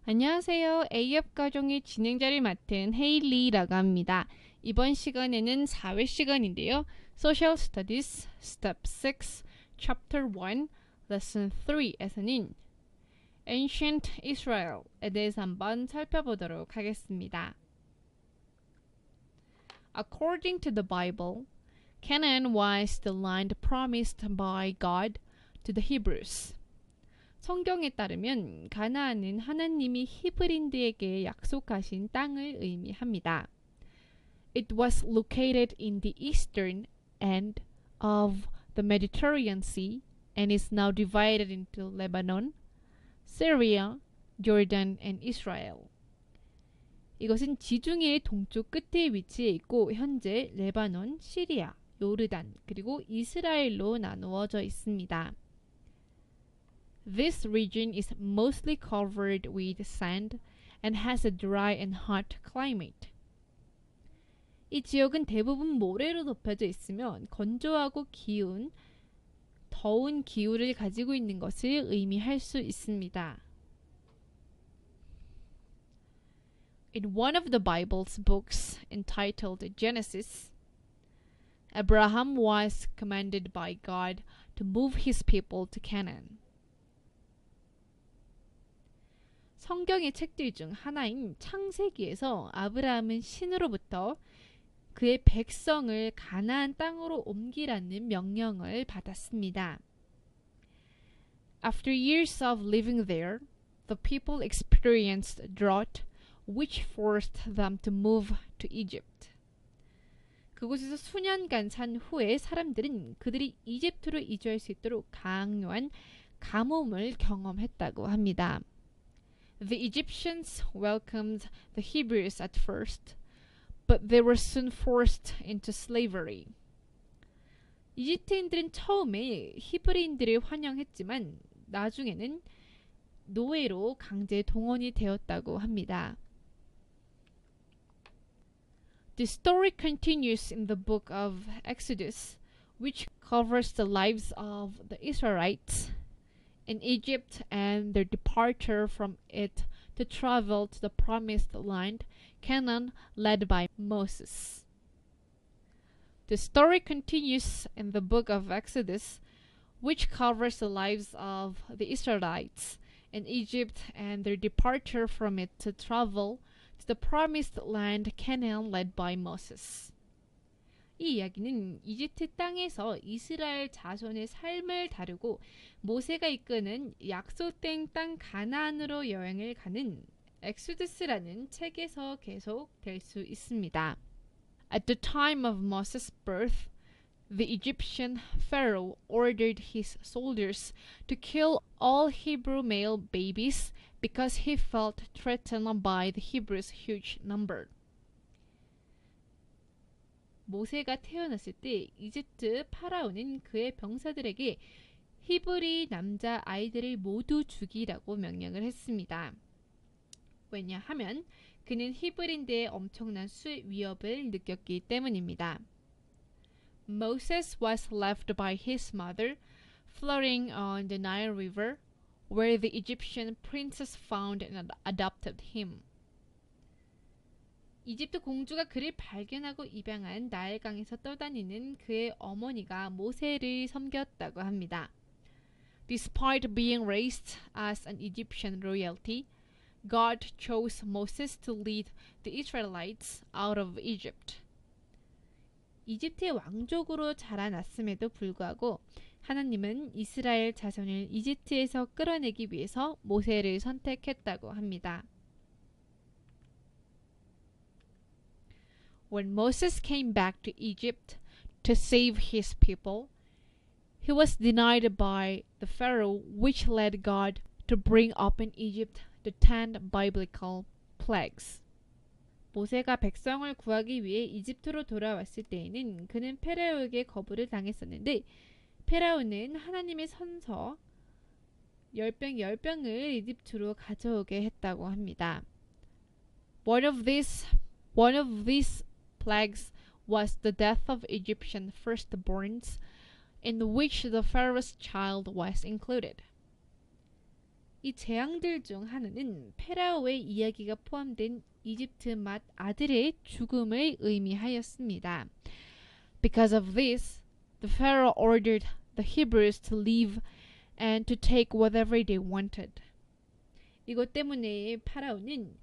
안녕하세요. A협 가정의 진행자를 맡은 헤일리라고 합니다. 이번 시간에는 4회 시간인데요. Social Studies Step 6 Chapter 1 Lesson 3에서는 Ancient Israel에 대해서 한번 살펴보도록 하겠습니다. According to the Bible, Canaan was the land promised by God to the Hebrews. 성경에 따르면 가나안은 하나님이 히브리인들에게 약속하신 땅을 의미합니다. It was located in the eastern end of the Mediterranean Sea and is now divided into Lebanon, Syria, Jordan, and Israel. 이것은 지중해의 동쪽 끝에 위치해 있고 현재 레바논, 시리아, 요르단, 그리고 이스라엘로 나누어져 있습니다. This region is mostly covered with sand and has a dry and hot climate. 이 지역은 대부분 모래로 덮여져 있으며 건조하고 더운 기후를 가지고 있는 것을 의미할 수 있습니다. In one of the Bible's books entitled Genesis, Abraham was commanded by God to move his people to Canaan. 성경의 책들 중 하나인 창세기에서 아브라함은 신으로부터 그의 백성을 가나안 땅으로 옮기라는 명령을 받았습니다. After years of living there, the people experienced drought, which forced them to move to Egypt. 그곳에서 수년간 산 후에 사람들은 그들이 이집트로 이주할 수 있도록 강요한 가뭄을 경험했다고 합니다. The Egyptians welcomed the Hebrews at first, but they were soon forced into slavery. 이집트인들은 처음에 히브리인들을 환영했지만 나중에는 노예로 강제 동원이 되었다고 합니다. The story continues in the book of Exodus, which covers the lives of the Israelites in Egypt and their departure from it to travel to the promised land, Canaan, led by Moses. The story continues in the book of Exodus, which covers the lives of the Israelites in Egypt and their departure from it to travel to the promised land, Canaan, led by Moses. 이 이야기는 이집트 땅에서 이스라엘 자손의 삶을 다루고 모세가 이끄는 약속된 땅 가나안으로 여행을 가는 엑소더스라는 책에서 계속될 수 있습니다. At the time of Moses' birth, the Egyptian Pharaoh ordered his soldiers to kill all Hebrew male babies because he felt threatened by the Hebrews' huge number. 모세가 태어났을 때 이집트 파라오는 그의 병사들에게 히브리 남자 아이들을 모두 죽이라고 명령을 했습니다. 왜냐하면 그는 히브리인들의 엄청난 수의 위협을 느꼈기 때문입니다. Moses was left by his mother floating on the Nile River, where the Egyptian princess found and adopted him. 이집트 공주가 그를 발견하고 입양한 나일강에서 떠다니는 그의 어머니가 모세를 섬겼다고 합니다. Despite being raised as an Egyptian royalty, God chose Moses to lead the Israelites out of Egypt. 이집트의 왕족으로 자라났음에도 불구하고 하나님은 이스라엘 자손을 이집트에서 끌어내기 위해서 모세를 선택했다고 합니다. When Moses came back to Egypt to save his people, he was denied by the Pharaoh, which led God to bring up in Egypt the 10 biblical plagues. 모세가 백성을 구하기 위해 이집트로 돌아왔을 때에는 그는 페라오에게 거부를 당했었는데 페라오는 하나님의 선서 10병을 이집트로 가져오게 했다고 합니다. One of these plagues was the death of Egyptian firstborns, in which the Pharaoh's child was included. 이 재앙들 중 하나는 파라오의 이야기가 포함된 이집트 맏 아들의 죽음을 의미하였습니다. Because of this, the Pharaoh ordered the Hebrews to leave and to take whatever they wanted. 이것 때문에 파라오는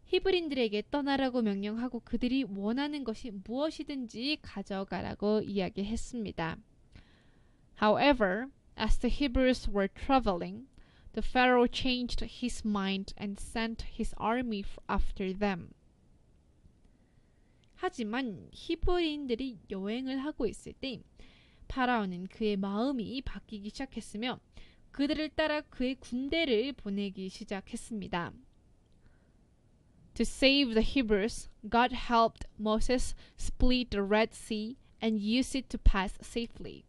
히브리인들에게 떠나라고 명령하고 그들이 원하는 것이 무엇이든지 가져가라고 이야기했습니다. However, as the Hebrews were traveling, the Pharaoh changed his mind and sent his army after them. 하지만 히브리인들이 여행을 하고 있을 때 파라오는 그의 마음이 바뀌기 시작했으며 그들을 따라 그의 군대를 보내기 시작했습니다. To save the Hebrews, God helped Moses split the Red Sea and use it to pass safely.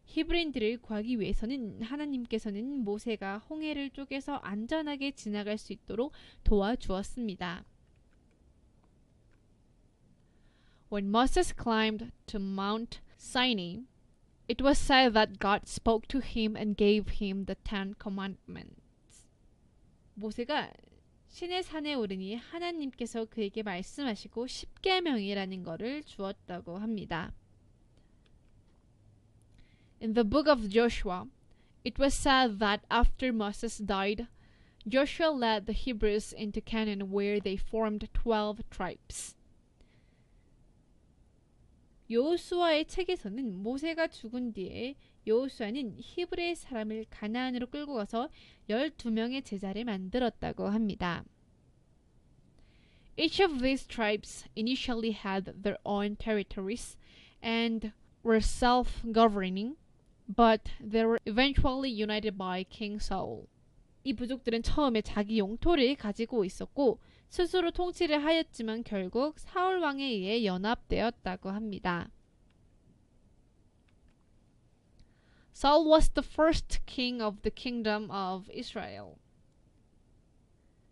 히브리인들을 구하기 위해서는 하나님께서는 모세가 홍해를 쪼개서 안전하게 지나갈 수 있도록 도와주었습니다. When Moses climbed to Mount Sinai, it was said that God spoke to him and gave him the Ten Commandments. 모세가 신의 산에 오르니 하나님께서 그에게 말씀하시고 십계명이라는 것을 주었다고 합니다. In the book of Joshua, it was said that after Moses died, Joshua led the Hebrews into Canaan where they formed 12 tribes. 여호수아의 책에서는 모세가 죽은 뒤에 여호수아는 히브리 사람을 가나안으로 끌고 가서 12명의 제자를 만들었다고 합니다. Each of these tribes initially had their own territories and were self-governing, but they were eventually united by King Saul. 이 부족들은 처음에 자기 영토를 가지고 있었고 스스로 통치를 하였지만 결국 사울 왕에 의해 연합되었다고 합니다. Saul was the first king of the kingdom of Israel.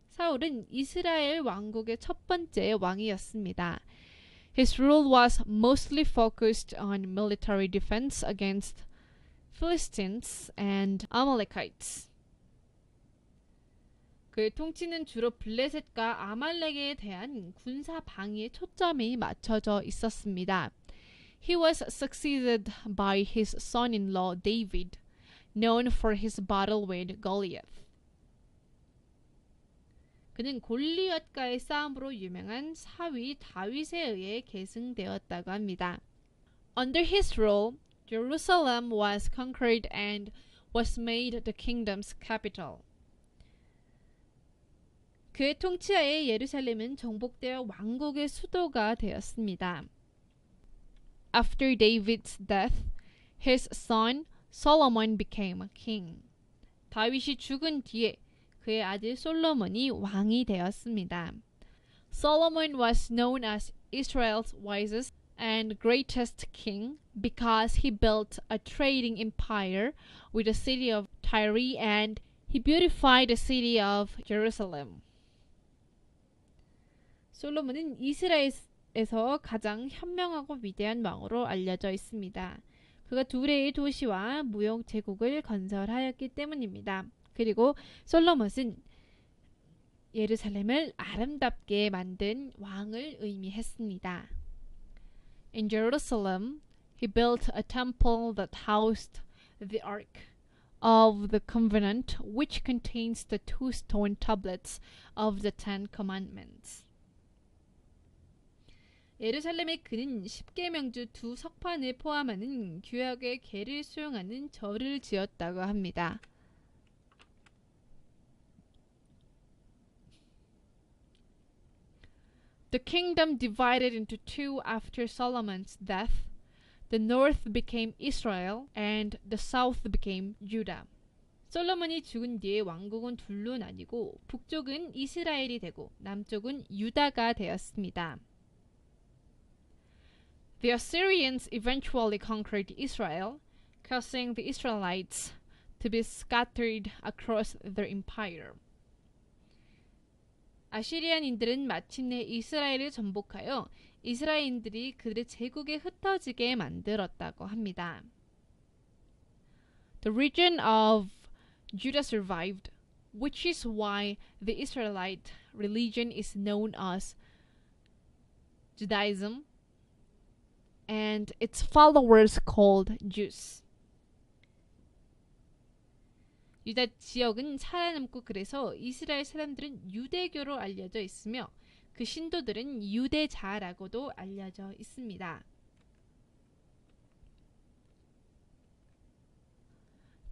사울은 이스라엘 왕국의 첫 번째 왕이었습니다. His rule was mostly focused on military defense against Philistines and Amalekites. 그의 통치는 주로 블레셋과 아말렉에 대한 군사 방위에 초점이 맞춰져 있었습니다. He was succeeded by his son-in-law David, known for his battle with Goliath. 그는 골리앗과의 싸움으로 유명한 사위 다윗에 의해 계승되었다고 합니다. Under his rule, Jerusalem was conquered and was made the kingdom's capital. 그의 통치하에 예루살렘은 정복되어 왕국의 수도가 되었습니다. After David's death, his son Solomon became king. 다윗이 죽은 뒤에 그의 아들 솔로몬이 왕이 되었습니다. Solomon was known as Israel's wisest and greatest king because he built a trading empire with the city of Tyre and he beautified the city of Jerusalem. 솔로몬은 이스라엘에서 가장 현명하고 위대한 왕으로 알려져 있습니다. 그가 둘의 도시와 무역 제국을 건설하였기 때문입니다. 그리고 솔로몬은 예루살렘을 아름답게 만든 왕을 의미했습니다. In Jerusalem, he built a temple that housed the Ark of the Covenant, which contains the 2 stone tablets of the Ten Commandments. 예루살렘에 그는 십계명주 2 석판을 포함하는 규약의 계를 수용하는 절을 지었다고 합니다. The kingdom divided into two after Solomon's death. The north became Israel and the south became Judah. 솔로몬이 죽은 뒤에 왕국은 둘로 나뉘고 북쪽은 이스라엘이 되고 남쪽은 유다가 되었습니다. The Assyrians eventually conquered Israel, causing the Israelites to be scattered across their empire. 아시리안인들은 마침내 이스라엘을 정복하여 이스라엘인들이 그들의 제국에 흩어지게 만들었다고 합니다. The region of Judah survived, which is why the Israelite religion is known as Judaism and its followers called Jews. 유다 지역은 살아남고 그래서 이스라엘 사람들은 유대교로 알려져 있으며 그 신도들은 유대자라고도 알려져 있습니다.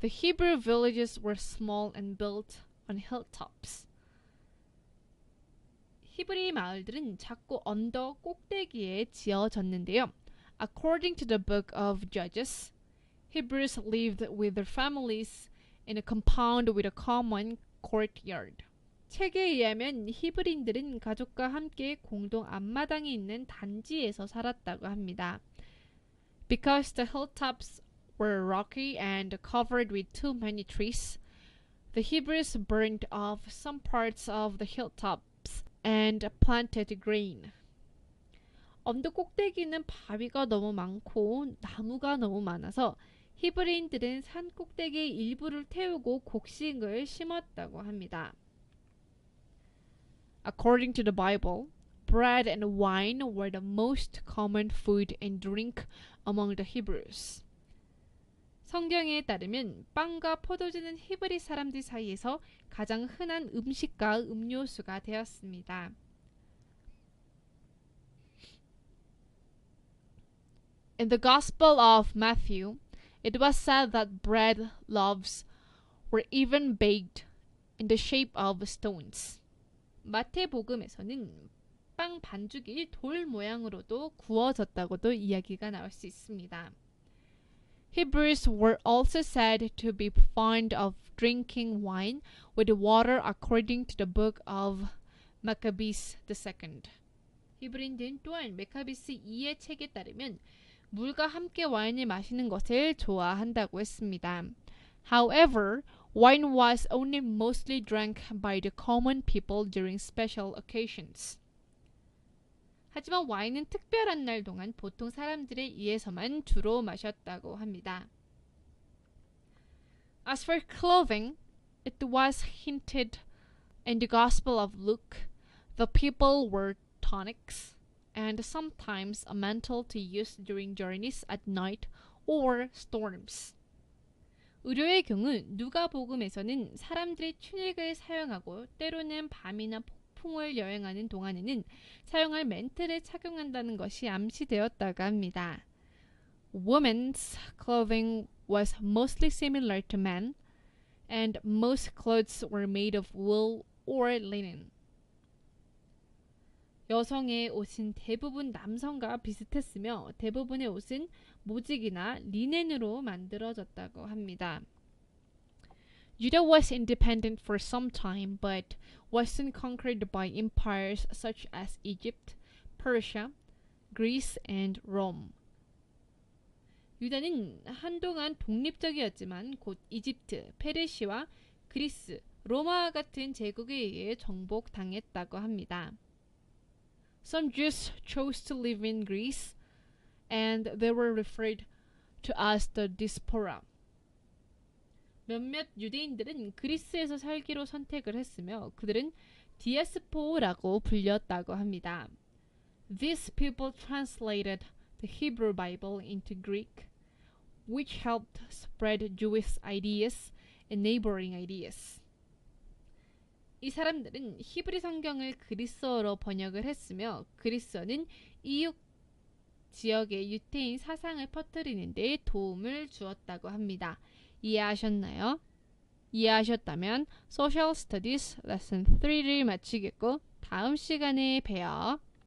The Hebrew villages were small and built on hilltops. 히브리 마을들은 작고 언덕 꼭대기에 지어졌는데요. According to the book of Judges, Hebrews lived with their families in a compound with a common courtyard. 책에 의하면 히브리인들은 가족과 함께 공동 앞마당이 있는 단지에서 살았다고 합니다. Because the hilltops were rocky and covered with too many trees, the Hebrews burned off some parts of the hilltops and planted grain. 언덕 꼭대기는 바위가 너무 많고 나무가 너무 많아서 히브리인들은 산 꼭대기의 일부를 태우고 곡식을 심었다고 합니다. According to the Bible, bread and wine were the most common food and drink among the Hebrews. 성경에 따르면 빵과 포도주는 히브리 사람들 사이에서 가장 흔한 음식과 음료수가 되었습니다. In the Gospel of Matthew, it was said that bread loaves were even baked in the shape of stones. 마태복음에서는 빵 반죽이 돌 모양으로도 구워졌다고도 이야기가 나올 수 있습니다. Hebrews were also said to be fond of drinking wine with water according to the book of Maccabees II. 히브리인들은 또한 메카비스 2의 책에 따르면 물과 함께 와인을 마시는 것을 좋아한다고 했습니다. However, wine was only mostly drank by the common people during special occasions. 하지만 와인은 특별한 날 동안 보통 사람들에 의해서만 주로 마셨다고 합니다. As for clothing, it was hinted in the Gospel of Luke, the people wore tunics and sometimes a mantle to use during journeys at night or storms. 의료의 경우 누가복음에서는 사람들이 튜닉을 사용하고 때로는 밤이나 폭풍을 여행하는 동안에는 사용할 멘트를 착용한다는 것이 암시되었다고 합니다. Women's clothing was mostly similar to men, and most clothes were made of wool or linen. 여성의 옷은 대부분 남성과 비슷했으며 대부분의 옷은 모직이나 리넨으로 만들어졌다고 합니다. Judah was independent for some time, but was soon conquered by empires such as Egypt, Persia, Greece, and Rome. 유다는 한동안 독립적이었지만 곧 이집트, 페르시아, 그리스, 로마와 같은 제국에 의해 정복당했다고 합니다. Some Jews chose to live in Greece, and they were referred to as the diaspora. 몇몇 유대인들은 그리스에서 살기로 선택을 했으며 그들은 디아스포라고 불렸다고 합니다. These people translated the Hebrew Bible into Greek, which helped spread Jewish ideas and neighboring ideas. 이 사람들은 히브리 성경을 그리스어로 번역을 했으며 그리스어는 이웃 지역의 유태인 사상을 퍼뜨리는 데 도움을 주었다고 합니다. 이해하셨나요? 이해하셨다면 Social Studies Lesson 3를 마치겠고 다음 시간에 봬요.